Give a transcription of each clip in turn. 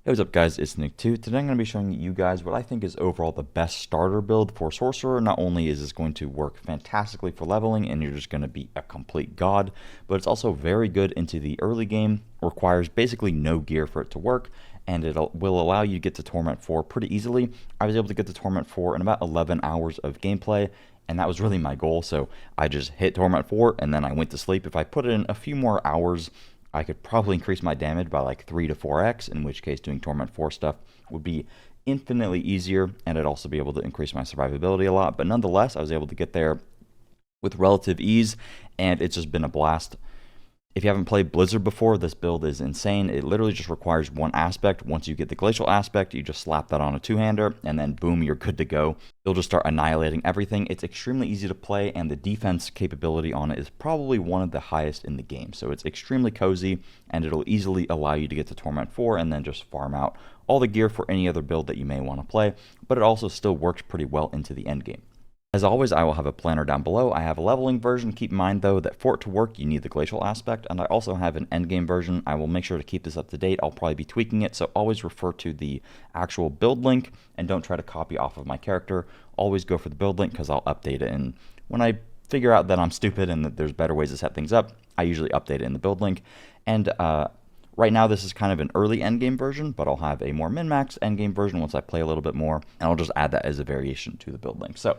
Hey, what's up guys, it's Nick2. Today I'm going to be showing you guys what I think is overall the best starter build for Sorcerer. Not only is this going to work fantastically for leveling and you're just going to be a complete god, but it's also very good into the early game, requires basically no gear for it to work, and it will allow you to get to Torment 4 pretty easily. I was able to get to Torment 4 in about 11 hours of gameplay, and that was really my goal, so I just hit Torment 4 and then I went to sleep. If I put in a few more hours, I could probably increase my damage by like 3 to 4x, in which case doing Torment 4 stuff would be infinitely easier, and I'd also be able to increase my survivability a lot. But nonetheless, I was able to get there with relative ease, and it's just been a blast. If you haven't played Blizzard before, this build is insane. It literally just requires one aspect. Once you get the Glacial aspect, you just slap that on a two-hander, and then boom, you're good to go. You'll just start annihilating everything. It's extremely easy to play, and the defense capability on it is probably one of the highest in the game. So it's extremely cozy, and it'll easily allow you to get to Torment 4 and then just farm out all the gear for any other build that you may want to play, but it also still works pretty well into the endgame. As always, I will have a planner down below. I have a leveling version. Keep in mind, though, that for it to work, you need the glacial aspect, and I also have an endgame version. I will make sure to keep this up to date. I'll probably be tweaking it, so always refer to the actual build link, and don't try to copy off of my character. Always go for the build link, because I'll update it, and when I figure out that I'm stupid and that there's better ways to set things up, I usually update it in the build link. And right now, this is kind of an early endgame version, but I'll have a more min-max endgame version once I play a little bit more, and I'll just add that as a variation to the build link. So,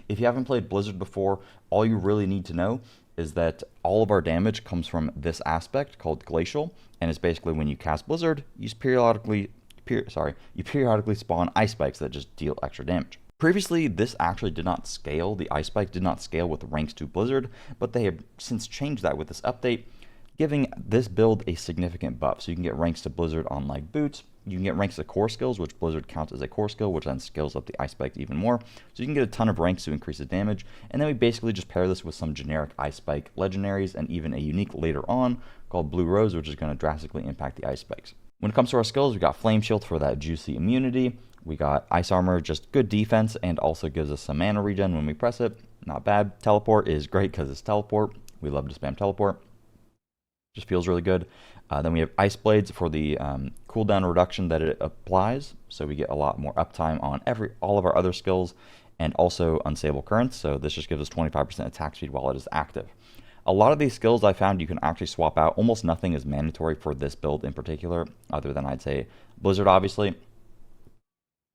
if you haven't played Blizzard before, all you really need to know is that all of our damage comes from this aspect called Glacial, and it's basically when you cast Blizzard, you periodically spawn ice spikes that just deal extra damage. Previously, this actually did not scale. The ice spike did not scale with ranks to Blizzard, but they have since changed that with this update, giving this build a significant buff. So you can get ranks to Blizzard on like boots. You can get ranks to core skills, which Blizzard counts as a core skill, which then scales up the ice spike even more. So you can get a ton of ranks to increase the damage. And then we basically just pair this with some generic ice spike legendaries and even a unique later on called Blue Rose, which is going to drastically impact the ice spikes. When it comes to our skills, we got Flame Shield for that juicy immunity. We got Ice Armor, just good defense, and also gives us some mana regen when we press it. Not bad. Teleport is great because it's teleport. We love to spam teleport. Just feels really good. Then we have Ice Blades for the cooldown reduction that it applies, so we get a lot more uptime on all of our other skills, and also Unstable Currents, so this just gives us 25% attack speed while it is active. A lot of these skills I found you can actually swap out. Almost nothing is mandatory for this build in particular, other than I'd say Blizzard, obviously.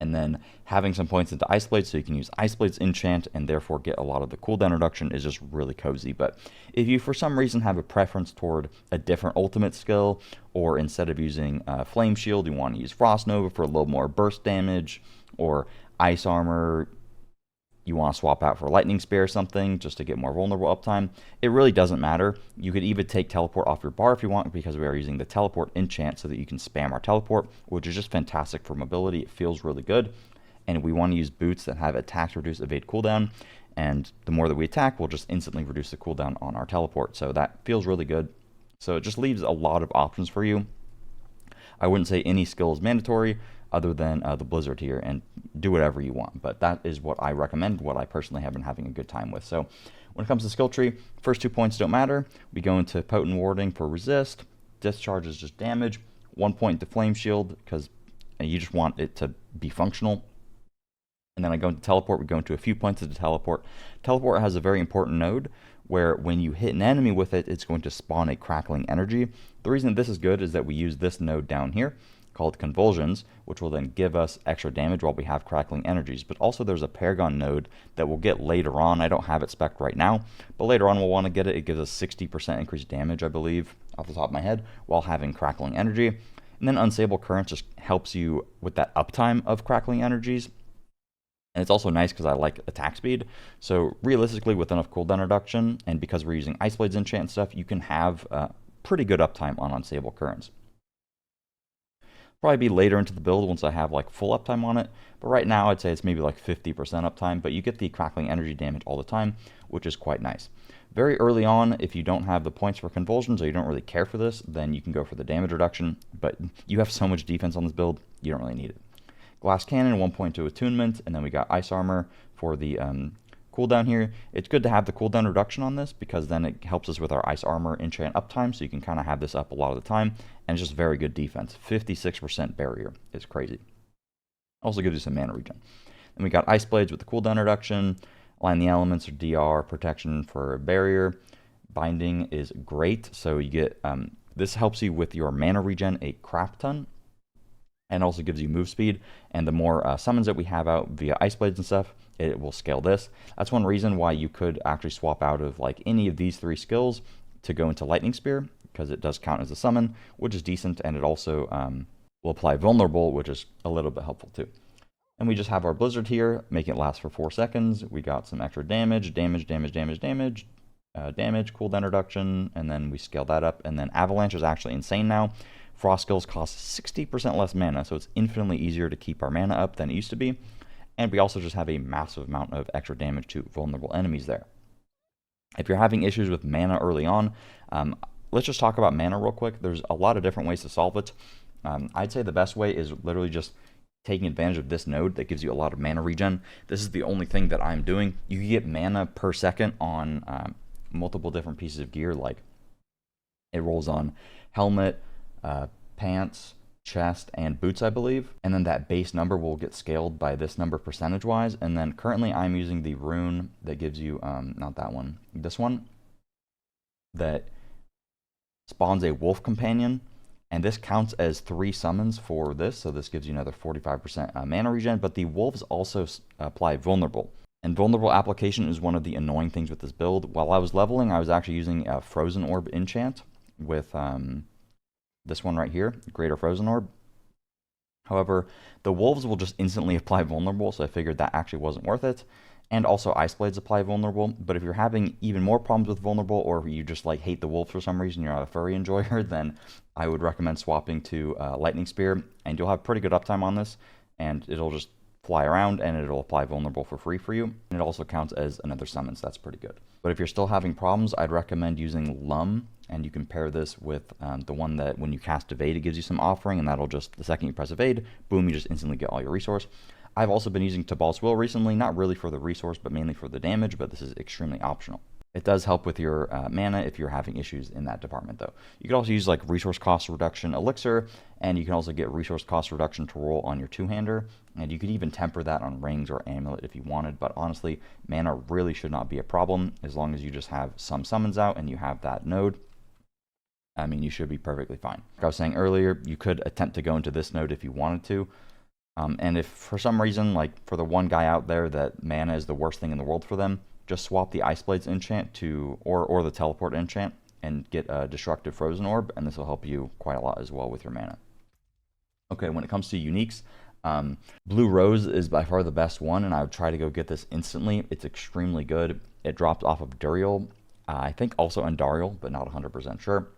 And then having some points into Ice Blades so you can use Ice Blades enchant and therefore get a lot of the cooldown reduction is just really cozy. But if you for some reason have a preference toward a different ultimate skill, or instead of using Flame Shield you want to use Frost Nova for a little more burst damage, or Ice Armor you want to swap out for Lightning Spear or something just to get more vulnerable uptime, it really doesn't matter. You could even take Teleport off your bar if you want, because we are using the Teleport enchant so that you can spam our Teleport, which is just fantastic for mobility. It feels really good. And we want to use boots that have attacks reduce evade cooldown, and the more that we attack, we'll just instantly reduce the cooldown on our Teleport. So that feels really good. So it just leaves a lot of options for you. I wouldn't say any skill is mandatory other than the Blizzard here, and do whatever you want. But that is what I recommend, what I personally have been having a good time with. So when it comes to skill tree, first 2 points don't matter. We go into Potent Warding for resist. Discharge is just damage. 1 point to Flame Shield, because you just want it to be functional. And then I go into Teleport. We go into a few points into Teleport. Teleport has a very important node where when you hit an enemy with it, it's going to spawn a crackling energy. The reason this is good is that we use this node down here called Convulsions, which will then give us extra damage while we have crackling energies. But also there's a Paragon node that we'll get later on. I don't have it spec'd right now, but later on we'll want to get it. It gives us 60% increased damage, I believe, off the top of my head, while having crackling energy. And then Unstable Currents just helps you with that uptime of crackling energies. And it's also nice because I like attack speed. So realistically, with enough cooldown reduction, and because we're using Ice Blades enchant and stuff, you can have pretty good uptime on Unstable Currents. Probably be later into the build once I have like full uptime on it, but right now I'd say it's maybe like 50% uptime, but you get the crackling energy damage all the time, which is quite nice. Very early on, if you don't have the points for Convulsions or you don't really care for this, then you can go for the damage reduction, but you have so much defense on this build, you don't really need it. Glass Cannon, 1 point to Attunement, and then we got Ice Armor for the cooldown here. It's good to have the cooldown reduction on this because then it helps us with our Ice Armor enchant uptime, so you can kind of have this up a lot of the time. and it's just very good defense. 56% barrier is crazy. Also gives you some mana regen. Then we got Ice Blades with the cooldown reduction, Align the Elements or DR, protection for barrier. Binding is great, so you get, this helps you with your mana regen a crap ton, and also gives you move speed, and the more summons that we have out via Ice Blades and stuff, it will scale this. That's one reason why you could actually swap out of like any of these 3 skills to go into Lightning Spear, because it does count as a summon, which is decent, and it also will apply Vulnerable, which is a little bit helpful too. And we just have our Blizzard here, making it last for 4 seconds. We got some extra damage, damage, cooldown reduction, and then we scale that up. And then Avalanche is actually insane now. Frost skills cost 60% less mana, so it's infinitely easier to keep our mana up than it used to be. And we also just have a massive amount of extra damage to vulnerable enemies there. If you're having issues with mana early on, let's just talk about mana real quick. There's a lot of different ways to solve it. I'd say the best way is literally just taking advantage of this node that gives you a lot of mana regen. This is the only thing that I'm doing. You can get mana per second on multiple different pieces of gear, like it rolls on helmet, pants, chest, and boots, I believe. And then that base number will get scaled by this number percentage-wise. And then currently I'm using the rune that gives you, not that one, this one, that spawns a wolf companion. And this counts as 3 summons for this, so this gives you another 45% mana regen, but the wolves also apply vulnerable. And vulnerable application is one of the annoying things with this build. While I was leveling, I was actually using a Frozen Orb enchant with this one right here, Greater Frozen Orb. However, the wolves will just instantly apply vulnerable, so I figured that actually wasn't worth it. And also Ice Blades apply vulnerable, but if you're having even more problems with vulnerable, or you just like hate the wolves for some reason, you're not a furry enjoyer, then I would recommend swapping to Lightning Spear, and you'll have pretty good uptime on this, and it'll just fly around and it'll apply vulnerable for free for you. And it also counts as another summon, so that's pretty good. But if you're still having problems, I'd recommend using Lum, and you can pair this with the one that when you cast Evade, it gives you some offering, and that'll just, the second you press Evade, boom, you just instantly get all your resource. I've also been using Tabal's Will recently, not really for the resource, but mainly for the damage, but this is extremely optional. It does help with your mana if you're having issues in that department, though. You could also use like resource cost reduction elixir, and you can also get resource cost reduction to roll on your two-hander, and you could even temper that on rings or amulet if you wanted, but honestly, mana really should not be a problem as long as you just have some summons out and you have that node. I mean, you should be perfectly fine. Like I was saying earlier, you could attempt to go into this node if you wanted to. And if for some reason, like for the one guy out there that mana is the worst thing in the world for them, just swap the Ice Blades enchant to, or the Teleport enchant, and get a Destructive Frozen Orb, and this will help you quite a lot as well with your mana. Okay, when it comes to uniques, Blue Rose is by far the best one, and I would try to go get this instantly. It's extremely good. It dropped off of Duriel, I think also Andariel, but not 100% sure.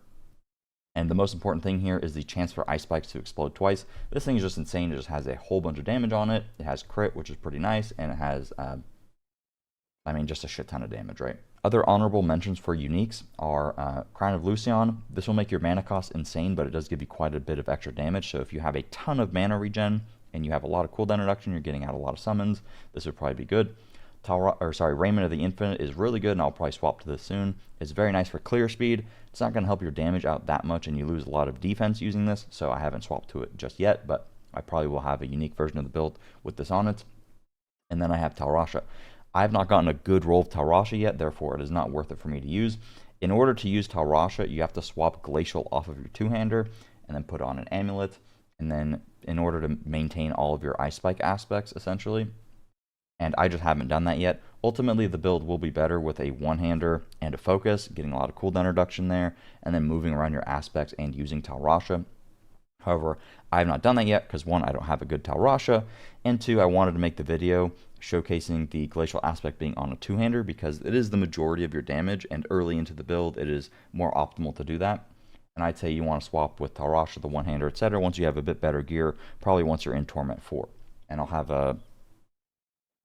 And the most important thing here is the chance for Ice Spikes to explode twice. This thing is just insane. It just has a whole bunch of damage on it. It has crit, which is pretty nice, and it has, I mean, just a shit ton of damage, right? Other honorable mentions for uniques are Crown of Lucian. This will make your mana cost insane, but it does give you quite a bit of extra damage. So if you have a ton of mana regen and you have a lot of cooldown reduction, you're getting out a lot of summons, this would probably be good. Raiment of the Infinite is really good, and I'll probably swap to this soon. It's very nice for clear speed. It's not going to help your damage out that much, and you lose a lot of defense using this, so I haven't swapped to it just yet, but I probably will have a unique version of the build with this on it. And then I have Talrasha. I have not gotten a good roll of Talrasha yet, therefore it is not worth it for me to use. In order to use Talrasha, you have to swap Glacial off of your two-hander, and then put on an Amulet, and then in order to maintain all of your Ice Spike aspects, essentially. And I just haven't done that yet. Ultimately, the build will be better with a one-hander and a focus, getting a lot of cooldown reduction there, and then moving around your aspects and using Talrasha. However, I have not done that yet because, one, I don't have a good Talrasha, and two, I wanted to make the video showcasing the Glacial aspect being on a two-hander because it is the majority of your damage, and early into the build, it is more optimal to do that. And I'd say you want to swap with Talrasha, the one-hander, etc. once you have a bit better gear, probably once you're in Torment 4. And I'll have a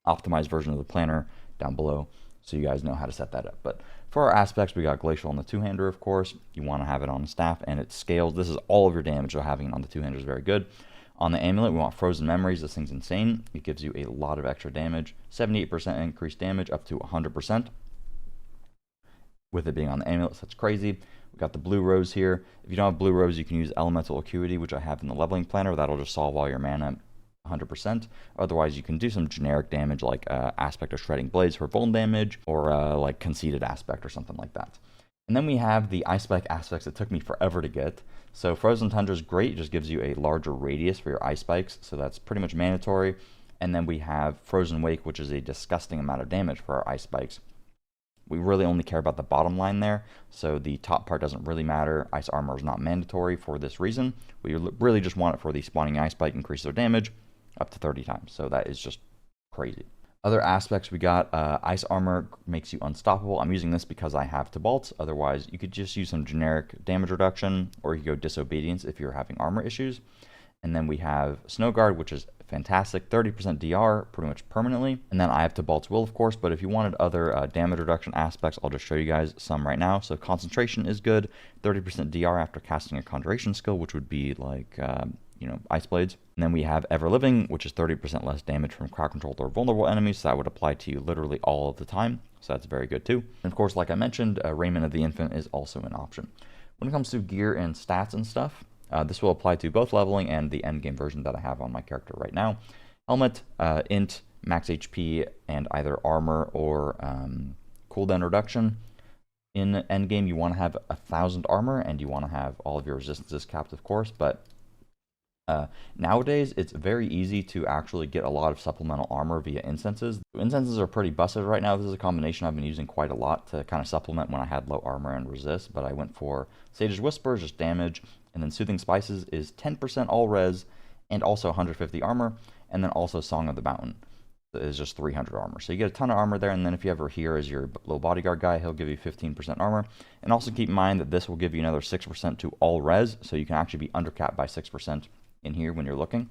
optimized version of the planner down below so you guys know how to set that up. But for our aspects, we got Glacial on the two-hander, of course. You want to have it on the staff, and it scales. This is all of your damage, so having it on the two-hander is very good. On the Amulet, we want Frozen Memories. This thing's insane. It gives you a lot of extra damage. 78% increased damage up to 100%. With it being on the Amulet, so that's crazy. We Got the blue rose here. If you don't have blue rose, you can use elemental acuity, which I have in the leveling planner. That'll just solve all your mana 100%. Otherwise, you can do some generic damage like Aspect of Shredding Blades for vuln damage, or like Conceited Aspect or something like that. And then we have the Ice Spike aspects that took me forever to get. So Frozen Tundra is great. It just gives you a larger radius for your ice spikes, so that's pretty much mandatory. And then we have Frozen Wake, which is a disgusting amount of damage for our ice spikes. We really only care about the bottom line there, so the top part doesn't really matter. Ice Armor is not mandatory for this reason. We really just want it for the spawning ice spike, increase their damage up to 30 times, so that is just crazy. Other aspects we got, Ice Armor makes you unstoppable. I'm using this because I have Tibalt. Otherwise, you could just use some generic damage reduction, or you could go Disobedience if you're having armor issues. And then we have Snow Guard, which is fantastic, 30% DR pretty much permanently. And then I have Tibalt's Will, of course, but if you wanted other damage reduction aspects, I'll just show you guys some right now. So Concentration is good, 30% DR after casting a Conjuration skill, which would be like, Ice Blades. And then we have Ever Living, which is 30% less damage from crowd-controlled or vulnerable enemies, so that would apply to you literally all of the time, so that's very good too. And of course, like I mentioned, Raiment of the Infant is also an option. When it comes to gear and stats and stuff, this will apply to both leveling and the endgame version that I have on my character right now. Helmet, Int, Max HP, and either Armor or cooldown reduction. In endgame, you want to have 1,000 armor, and you want to have all of your resistances capped, of course, but nowadays, it's very easy to actually get a lot of supplemental armor via incenses. Incenses are pretty busted right now. This is a combination I've been using quite a lot to kind of supplement when I had low armor and resist, but I went for Sage's Whisper, just damage, and then Soothing Spices is 10% all res, and also 150 armor, and then also Song of the Mountain is just 300 armor. So you get a ton of armor there, and then if you ever hear as your low bodyguard guy, he'll give you 15% armor. And also keep in mind that this will give you another 6% to all res, so you can actually be undercapped by 6% in here when you're looking.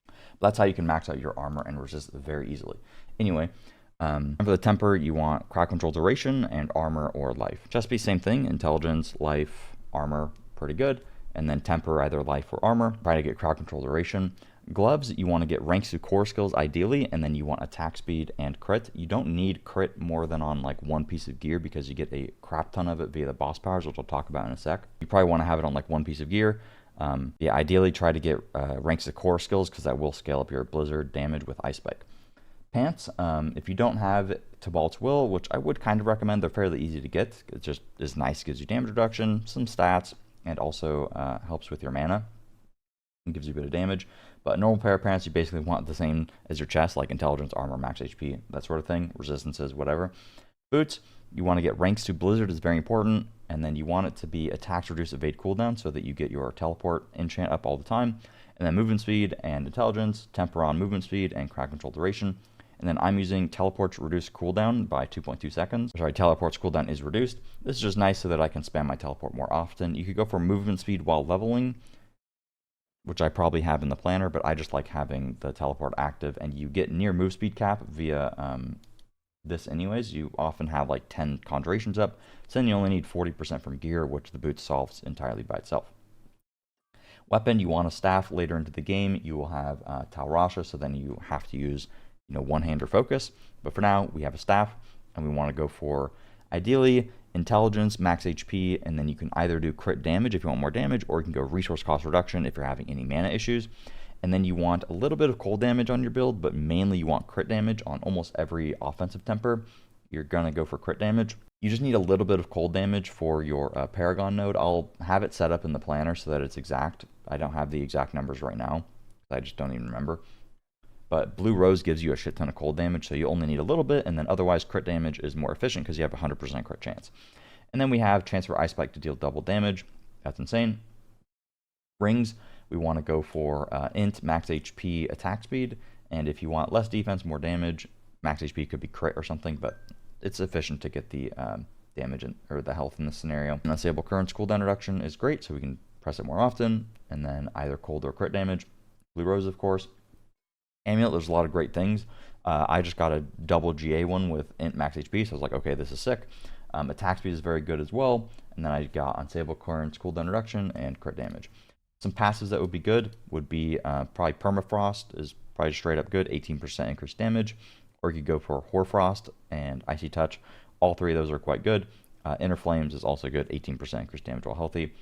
But that's how you can max out your armor and resist very easily. Anyway, for the temper, you want crowd control duration and armor or life. Just be same thing, intelligence, life, armor, pretty good. And then temper, either life or armor. Try to get crowd control duration. Gloves, you want to get ranks through core skills ideally, and then you want attack speed and crit. You don't need crit more than on like one piece of gear because you get a crap ton of it via the boss powers, which I'll talk about in a sec. You probably want to have it on like one piece of gear. Ideally try to get ranks of core skills because that will scale up your blizzard damage with Ice Spike. Pants, if you don't have Tibalt's Will, which I would kind of recommend, they're fairly easy to get. It just is nice, gives you damage reduction, some stats, and also helps with your mana and gives you a bit of damage. But normal pair of pants, you basically want the same as your chest, like intelligence, armor, max HP, that sort of thing, resistances, whatever. Boots, you want to get ranks to blizzard is very important, and then you want it to be attacks reduce evade cooldown so that you get your teleport enchant up all the time. And then movement speed and intelligence, temper on movement speed and crowd control duration. And then I'm using teleports reduce cooldown by 2.2 seconds. Sorry, teleports cooldown is reduced. This is just nice so that I can spam my teleport more often. You could go for movement speed while leveling, which I probably have in the planner, but I just like having the teleport active, and you get near move speed cap via this anyways. You often have like 10 conjurations up, so then you only need 40% from gear, which the boot solves entirely by itself. Weapon, you want a staff. Later into the game, you will have Tal Rasha, so then you have to use one-hander focus. But for now, we have a staff, and we want to go for, ideally, intelligence, max HP, and then you can either do crit damage if you want more damage, or you can go resource cost reduction if you're having any mana issues. And then you want a little bit of cold damage on your build, but mainly you want crit damage on almost every offensive temper. You're going to go for crit damage. You just need a little bit of cold damage for your Paragon node. I'll have it set up in the planner so that it's exact. I don't have the exact numbers right now. I just don't even remember. But Blue Rose gives you a shit ton of cold damage, so you only need a little bit, and then otherwise crit damage is more efficient because you have a 100% crit chance. And then we have Transfer Ice Spike to deal double damage. That's insane. Rings, we want to go for Int, max HP, attack speed, and if you want less defense, more damage, max HP could be crit or something, but it's efficient to get the damage or the health in this scenario. And Unstable Currents cooldown reduction is great, so we can press it more often, and then either cold or crit damage. Blue Rose, of course. Amulet, there's a lot of great things. I just got a double GA one with Int max HP, so I was like, okay, this is sick. Attack speed is very good as well. And then I got Unstable Currents, cooldown reduction, and crit damage. Some passives that would be good would be probably Permafrost is probably straight up good, 18% increased damage. Or you could go for Hoarfrost and Icy Touch. All three of those are quite good. Inner Flames is also good, 18% increased damage while healthy.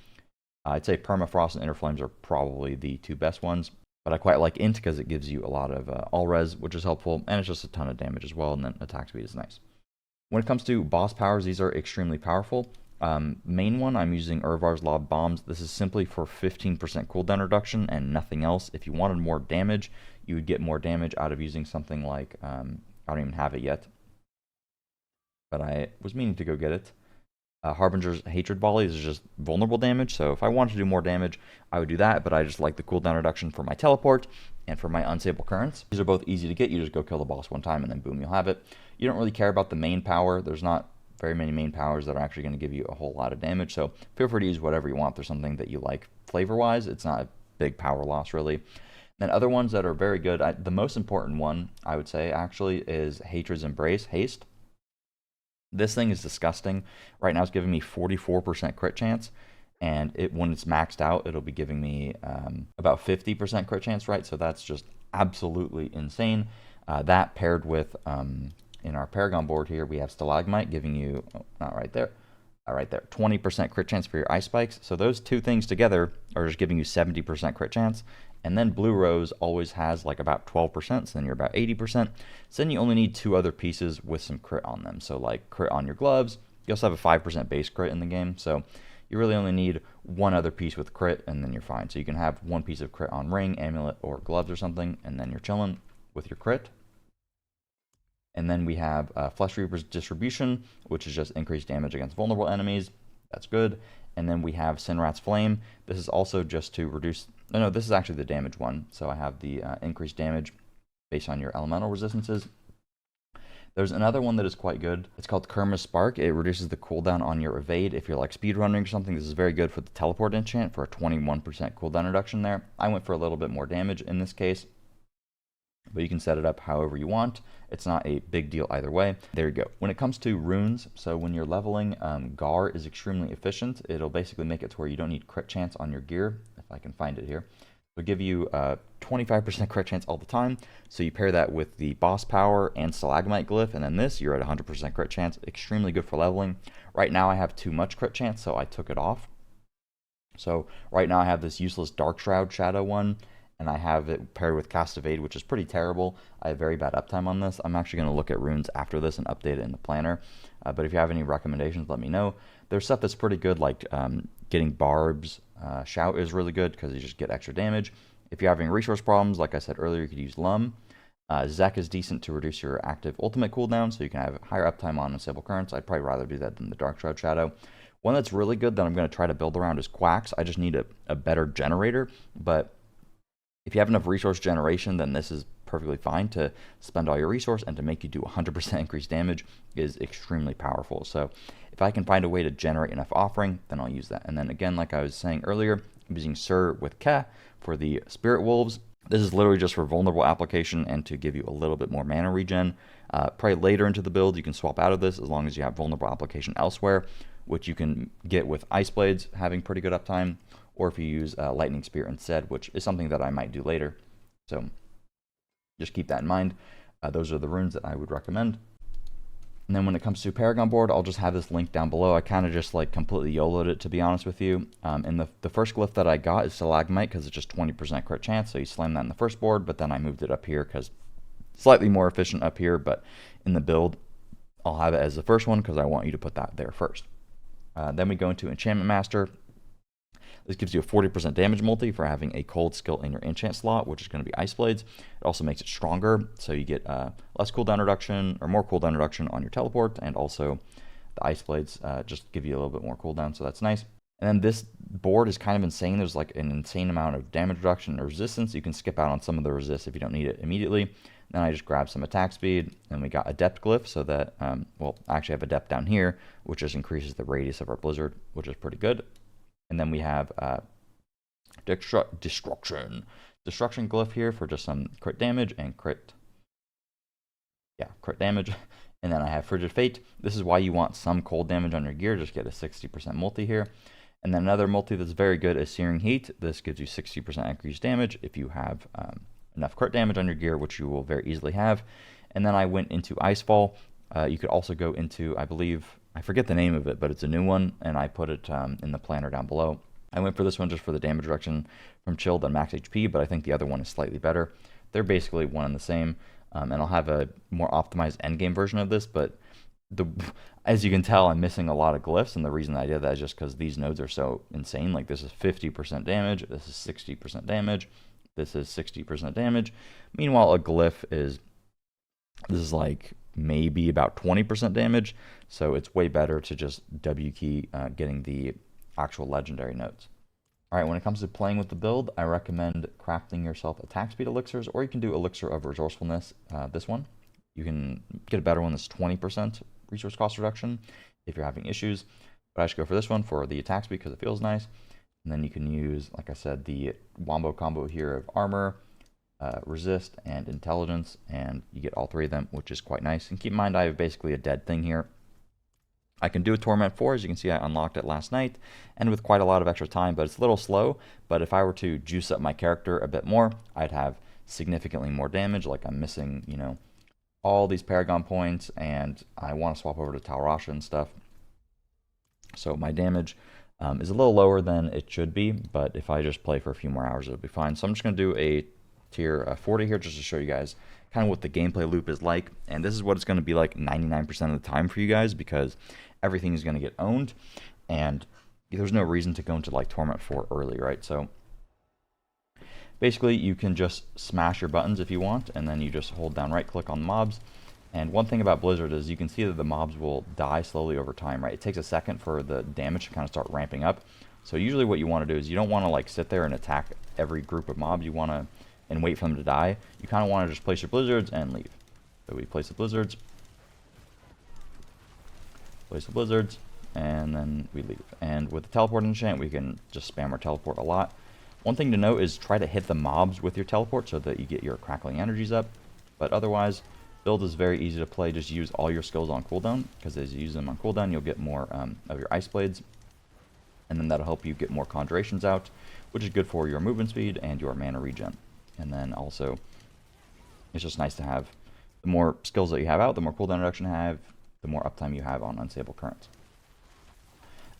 I'd say Permafrost and Inner Flames are probably the two best ones, but I quite like Int because it gives you a lot of all res, which is helpful, and it's just a ton of damage as well, and then attack speed is nice. When it comes to boss powers, these are extremely powerful. Main one, I'm using Urvar's Law of Bombs. This is simply for 15% cooldown reduction and nothing else. If you wanted more damage, you would get more damage out of using something like, I don't even have it yet, but I was meaning to go get it. Harbinger's Hatred Volley is just vulnerable damage, so if I wanted to do more damage, I would do that, but I just like the cooldown reduction for my teleport and for my Unstable Currents. These are both easy to get. You just go kill the boss one time and then boom, you'll have it. You don't really care about the main power. There's not very many main powers that are actually going to give you a whole lot of damage, so feel free to use whatever you want. There's something that you like flavor-wise. It's not a big power loss, really. Then other ones that are very good, the most important one, I would say, actually, is Hatred's Embrace, Haste. This thing is disgusting. Right now it's giving me 44% crit chance, and when it's maxed out, it'll be giving me about 50% crit chance, right? So that's just absolutely insane. That paired with, in our Paragon board here, we have Stalagmite giving you, oh, not right there, right there, 20% crit chance for your Ice Spikes. So those two things together are just giving you 70% crit chance. And then Blue Rose always has like about 12%, so then you're about 80%. So then you only need two other pieces with some crit on them. So like crit on your gloves. You also have a 5% base crit in the game, so you really only need one other piece with crit, and then you're fine. So you can have one piece of crit on ring, amulet, or gloves or something, and then you're chilling with your crit. And then we have Flesh Reaper's Distribution, which is just increased damage against vulnerable enemies. That's good. And then we have Sinrat's Flame. This is also just to reduce... No, this is actually the damage one. So I have the increased damage based on your elemental resistances. There's another one that is quite good. It's called Kerma's Spark. It reduces the cooldown on your evade. If you're like speedrunning or something, this is very good for the teleport enchant for a 21% cooldown reduction there. I went for a little bit more damage in this case, but you can set it up however you want. It's not a big deal either way. There you go. When it comes to runes, so when you're leveling, Gar is extremely efficient. It'll basically make it to where you don't need crit chance on your gear, if I can find it here. It'll give you 25% crit chance all the time. So you pair that with the boss power and Stalagmite glyph, and then this, you're at 100% crit chance. Extremely good for leveling. Right now I have too much crit chance, so I took it off. So right now I have this useless Dark Shroud Shadow one, and I have it paired with Cast Evade, which is pretty terrible. I have very bad uptime on this. I'm actually going to look at runes after this and update it in the planner. But if you have any recommendations, let me know. There's stuff that's pretty good, like getting Barb's Shout is really good because you just get extra damage. If you're having resource problems, like I said earlier, you could use Lum. Zek is decent to reduce your active ultimate cooldown, so you can have higher uptime on Unstable Currents. I'd probably rather do that than the Dark Shroud Shadow. One that's really good that I'm going to try to build around is Quacks. I just need a better generator, but if you have enough resource generation, then this is perfectly fine to spend all your resource, and to make you do 100% increased damage is extremely powerful. So if I can find a way to generate enough offering, then I'll use that. And then again, like I was saying earlier, I'm using Sir with Ka for the Spirit Wolves. This is literally just for vulnerable application and to give you a little bit more mana regen. Probably later into the build, you can swap out of this as long as you have vulnerable application elsewhere, which you can get with Ice Blades having pretty good uptime, or if you use Lightning Spear instead, which is something that I might do later. So just keep that in mind. Those are the runes that I would recommend. And then when it comes to Paragon Board, I'll just have this link down below. I kind of just like completely YOLO'd it, to be honest with you. And the first glyph that I got is Stalagmite because it's just 20% crit chance. So you slam that in the first board, but then I moved it up here because slightly more efficient up here. But in the build, I'll have it as the first one because I want you to put that there first. Then we go into Enchantment Master. This gives you a 40% damage multi for having a cold skill in your enchant slot, which is going to be Ice Blades. It also makes it stronger, so you get less cooldown reduction, or more cooldown reduction on your teleport, and also the Ice Blades just give you a little bit more cooldown, so that's nice. And then this board is kind of insane. There's like an insane amount of damage reduction and resistance. You can skip out on some of the resist if you don't need it immediately. Then I just grab some attack speed, and we got Adept Glyph, so that, well, I actually have Adept down here, which just increases the radius of our Blizzard, which is pretty good. And then we have Destruction Glyph here for just some crit damage and crit damage. And then I have Frigid Fate. This is why you want some cold damage on your gear. Just get a 60% multi here. And then another multi that's very good is Searing Heat. This gives you 60% increased damage if you have enough crit damage on your gear, which you will very easily have. And then I went into Icefall. You could also go into, I believe, I forget the name of it, but it's a new one, and I put it in the planner down below. I went for this one just for the damage reduction from chilled and max HP, but I think the other one is slightly better. They're basically one and the same, and I'll have a more optimized endgame version of this, but as you can tell, I'm missing a lot of glyphs, and the reason I did that is just because these nodes are so insane. Like, this is 50% damage, this is 60% damage, this is 60% damage. Meanwhile, a glyph is, this is like maybe about 20% damage, so it's way better to just W key getting the actual legendary nodes. Alright, when it comes to playing with the build, I recommend crafting yourself attack speed elixirs, or you can do elixir of resourcefulness, this one. You can get a better one that's 20% resource cost reduction if you're having issues, but I should go for this one for the attack speed because it feels nice. And then you can use, like I said, the wombo combo here of armor, resist, and intelligence, and you get all three of them, which is quite nice. And keep in mind, I have basically a dead thing here. I can do a Torment 4, as you can see, I unlocked it last night, and with quite a lot of extra time, but it's a little slow. But if I were to juice up my character a bit more, I'd have significantly more damage. Like, I'm missing, you know, all these Paragon points, and I want to swap over to Talrasha and stuff. So my damage is a little lower than it should be, but if I just play for a few more hours, it'll be fine. So I'm just going to do a tier 40 here just to show you guys kind of what the gameplay loop is like. And this is what it's going to be like 99% of the time for you guys, because everything is going to get owned, and there's no reason to go into like Torment 4 early, right? So basically, you can just smash your buttons if you want, and then you just hold down right click on mobs. And one thing about Blizzard is you can see that the mobs will die slowly over time, right? It takes a second for the damage to kind of start ramping up. So usually what you want to do is you don't want to like sit there and attack every group of mobs. You want to, and wait for them to die. You kind of want to just place your blizzards and leave. So we place the blizzards, and then we leave. And with the teleport enchant, we can just spam our teleport a lot. One thing to note is try to hit the mobs with your teleport so that you get your crackling energies up. But otherwise, build is very easy to play. Just use all your skills on cooldown, because as you use them on cooldown, you'll get more of your ice blades. And then that'll help you get more conjurations out, which is good for your movement speed and your mana regen. And then also, it's just nice to have the more skills that you have out, the more cooldown reduction you have, the more uptime you have on unstable currents.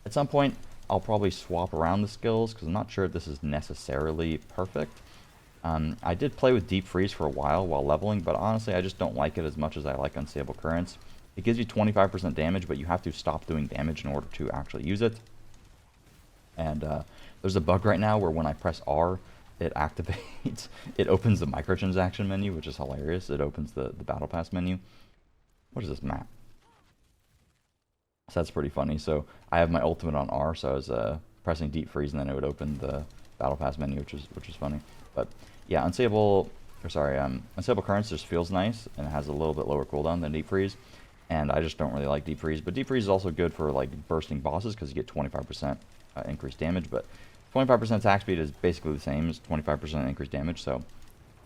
At some point, I'll probably swap around the skills, because I'm not sure if this is necessarily perfect. I did play with Deep Freeze for a while leveling, but honestly, I just don't like it as much as I like Unstable Currents. It gives you 25% damage, but you have to stop doing damage in order to actually use it. And there's a bug right now where when I press R, it activates, it opens the microtransaction menu, which is hilarious. It opens the Battle Pass menu. What is this map? So that's pretty funny. So I have my ultimate on R, so I was pressing Deep Freeze, and then it would open the Battle Pass menu, which is funny. But yeah, Unstable Currents just feels nice, and it has a little bit lower cooldown than Deep Freeze. And I just don't really like Deep Freeze. But Deep Freeze is also good for like bursting bosses, because you get 25% increased damage. But 25% attack speed is basically the same as 25% increased damage, so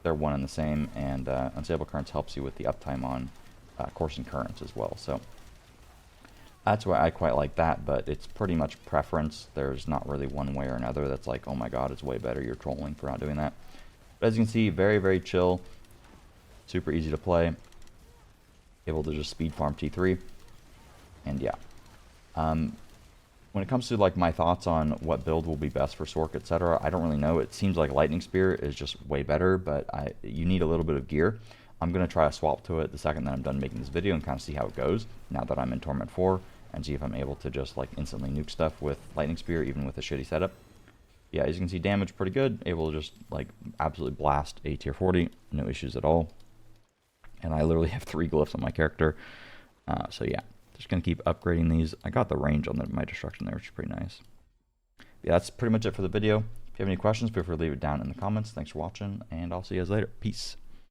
they're one and the same. And Unstable Currents helps you with the uptime on coursing currents as well. So that's why I quite like that, but it's pretty much preference. There's not really one way or another that's like, oh my god, it's way better, you're trolling for not doing that. But as you can see, very, very chill, super easy to play, able to just speed farm T3, and yeah. When it comes to like my thoughts on what build will be best for Sorc, etc., I don't really know. It seems like Lightning Spear is just way better, but you need a little bit of gear. I'm going to try to swap to it the second that I'm done making this video and kind of see how it goes now that I'm in Torment 4, and see if I'm able to just like instantly nuke stuff with Lightning Spear, even with a shitty setup. Yeah, as you can see, damage pretty good. Able to just like absolutely blast a tier 40, no issues at all. And I literally have 3 glyphs on my character. So yeah, just going to keep upgrading these. I got the range on my destruction there, which is pretty nice. Yeah, that's pretty much it for the video. If you have any questions, feel free to leave it down in the comments. Thanks for watching, and I'll see you guys later. Peace.